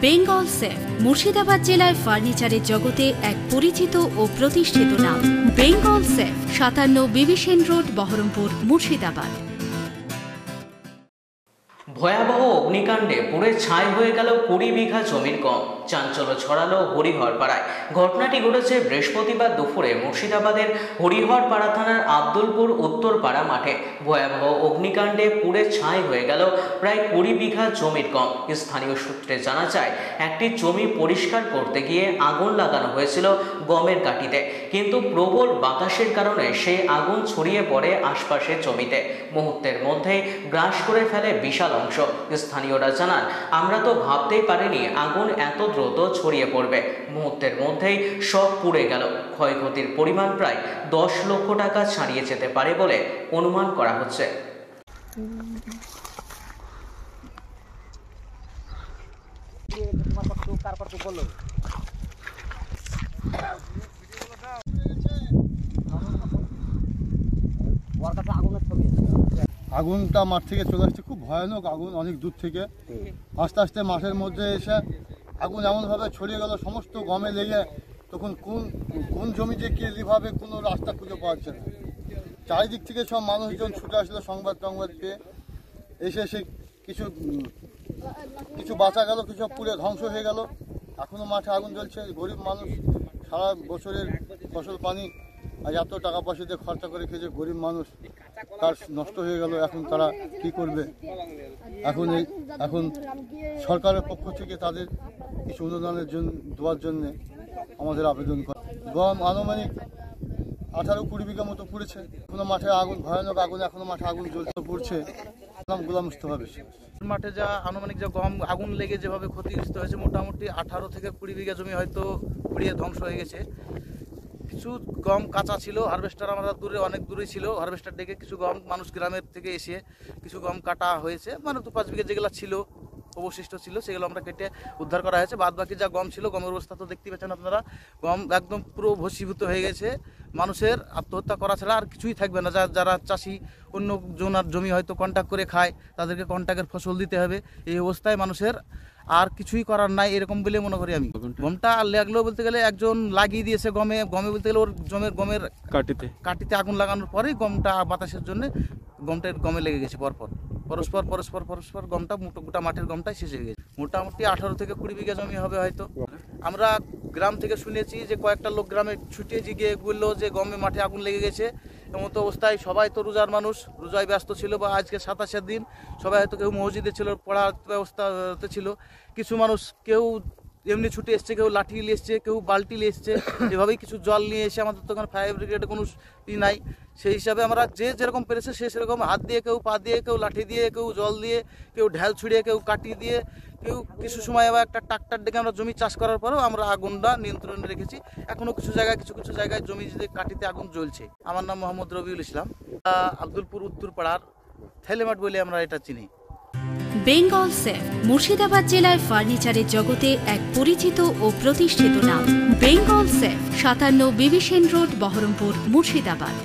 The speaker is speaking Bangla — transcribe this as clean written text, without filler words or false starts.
বেঙ্গল সেফ মুর্শিদাবাদ জেলায় ফার্নিচারের জগতে এক পরিচিত ও প্রতিষ্ঠিত নাম। বেঙ্গল সেফ 57 বিবি সেন রোড, বহরমপুর, মুর্শিদাবাদ। ভয়াবহ অগ্নিকাণ্ডে পুড়ে ছাই হয়ে গেল 20 বিঘা জমির গম। চাঞ্চল্য ছড়ালো হরিহরপাড়ায়। ঘটনাটি ঘটেছে বৃহস্পতিবার দুপুরে মুর্শিদাবাদের হরিহরপাড়া থানার আব্দুলপুর উত্তরপাড়া মাঠে। ভয়াবহ অগ্নিকাণ্ডে পুড়ে ছাই হয়ে গেল প্রায় 20 বিঘা জমির গম। স্থানীয় সূত্রে জানা যায়, একটি জমি পরিষ্কার করতে গিয়ে আগুন লাগানো হয়েছিল গমের কাঠিতে, কিন্তু প্রবল বাতাসের কারণে সেই আগুন ছড়িয়ে পড়ে আশপাশের জমিতে। মুহূর্তের মধ্যেই গ্রাস করে ফেলে বিশাল অংশ। স্থানীয়রা জানান, আমরা তো ভাবতেই পারিনি আগুন এত দ্রুত ছড়িয়ে পড়বে। মুহূর্তের মধ্যেই সব পুড়ে গেল। ক্ষয়ক্ষতির পরিমাণ প্রায় 10 লক্ষ টাকা ছাড়িয়ে যেতে পারে বলে অনুমান করা হচ্ছে। আগুনটা মাঠ থেকে চলে আসছে, খুব ভয়ানক আগুন, অনেক দূর থেকে আস্তে আস্তে মাঠের মধ্যে এসে আগুন এমনভাবে ছড়িয়ে গেল সমস্ত গমে লেগে। তখন কোন জমিতে কে যেভাবে কোনো রাস্তা খুঁজে পাওয়া যাচ্ছে না। চারিদিক থেকে সব মানুষজন ছুটে আসলো সংবাদ পেয়ে। এসে কিছু বাঁচা গেল, কিছু পুড়ে ধ্বংস হয়ে গেল। এখনও মাঠে আগুন জ্বলছে। গরিব মানুষ সারা বছরের ফসল পানি আর এত টাকা পয়সা দিয়ে খরচা করে খেয়েছে গরিব মানুষ, তার নষ্ট হয়ে গেল। এখন তারা কি করবে? এখন সরকারের পক্ষ থেকে তাদের কিছু অনুদানের জন্য দেওয়ার জন্যে আমাদের আবেদন করে। গম আনুমানিক 18-20 বিঘা মতো পুড়েছে। এখনো মাঠে আগুন, ভয়ানক আগুন, এখনো মাঠে আগুন জ্বলতে পড়ছে। নাম গোলাম মুস্তফা বেশি। মাঠে যা আনুমানিক যা গম আগুন লেগে যেভাবে ক্ষতিগ্রস্ত হয়েছে, মোটামুটি 18 থেকে 20 বিঘা জমি হয়তো পুড়িয়ে ধ্বংস হয়ে গেছে। কিছু গম কাঁচা ছিল, হারভেস্টার আমরা অনেক দূরে ছিল, হারভেস্টার ডেকে কিছু গম মানুষ গ্রামের থেকে এসে কিছু গম কাটা হয়েছে, মানে 2-5 বিঘা যেগুলো ছিল অবশিষ্ট ছিল সেগুলো আমরা কেটে উদ্ধার করা হয়েছে। বাদ বাকি যা গম ছিল, গমের অবস্থা তো দেখতে পাচ্ছেন আপনারা, গম একদম পুরো ভস্মীভূত হয়ে গেছে। মানুষের আত্মহত্যা করা ছাড়া আর কিছুই থাকবে না। যারা চাষি অন্য জনার জমি হয়তো কন্ট্যাক্ট করে খায়, তাদেরকে কন্ট্যাক্টের ফসল দিতে হবে। এই অবস্থায় মানুষের আর কিছুই করার নাই, এরকম বলে মনে করি আমি। গমটা লাগলো বলতে গেলে একজন লাগিয়ে দিয়েছে গমে বলতে গেলে ওর গমের কাটিতে আগুন লাগানোর পরেই গমটা বাতাসের জন্য গমে লেগে গেছে। পরস্পর গমটা গোটা মাঠের গমটাই শেষ হয়ে গেছে। মোটামুটি 18 থেকে 20 বিঘা জমি হবে হয়তো। আমরা গ্রাম থেকে শুনেছি যে কয়েকটা লোক গ্রামে ছুটে গিয়ে বললো যে গমে মাঠে আগুন লেগে গেছে। এমন তো অবস্থায় সবাই তো রোজার মানুষ, রোজায় ব্যস্ত ছিল, বা আজকে 27-এর দিন সবাই হয়তো কেউ মসজিদে ছিল, পড়ার ব্যবস্থাতে ছিল। কিছু মানুষ কেউ এমনি ছুটে এসছে, কেউ লাঠি নিয়ে এসছে, কেউ বালতি নিয়ে এসছে, এভাবেই কিছু জল নিয়ে এসে। আমাদের তো ওখানে ফায়ার ব্রিগেডে কোনো নাই, সেই হিসাবে আমরা যে যেরকম পেরেছে সেরকম হাত দিয়ে, কেউ পা দিয়ে, কেউ লাঠি দিয়ে, কেউ জল দিয়ে, কেউ ঢেল ছুড়িয়ে, কেউ কাটি দিয়ে, কেউ কিছু সময় আবার একটা ট্রাক্টর ডেকে আমরা জমি চাষ করার পরেও আমরা আগুনটা নিয়ন্ত্রণে রেখেছি। এখনও কিছু জায়গায় জমি যে কাটিতে আগুন জ্বলছে। আমার নাম মোহাম্মদ রবিউল ইসলাম, আব্দুলপুর উত্তরপাড়ার থেলেমাট বলে আমরা এটা চিনি। বেঙ্গল সেফ মুর্শিদাবাদ জেলায় ফার্নিচারের জগতে এক পরিচিত ও প্রতিষ্ঠিত নাম। বেঙ্গল সেফ 57 বিবি সেন রোড, বহরমপুর, মুর্শিদাবাদ।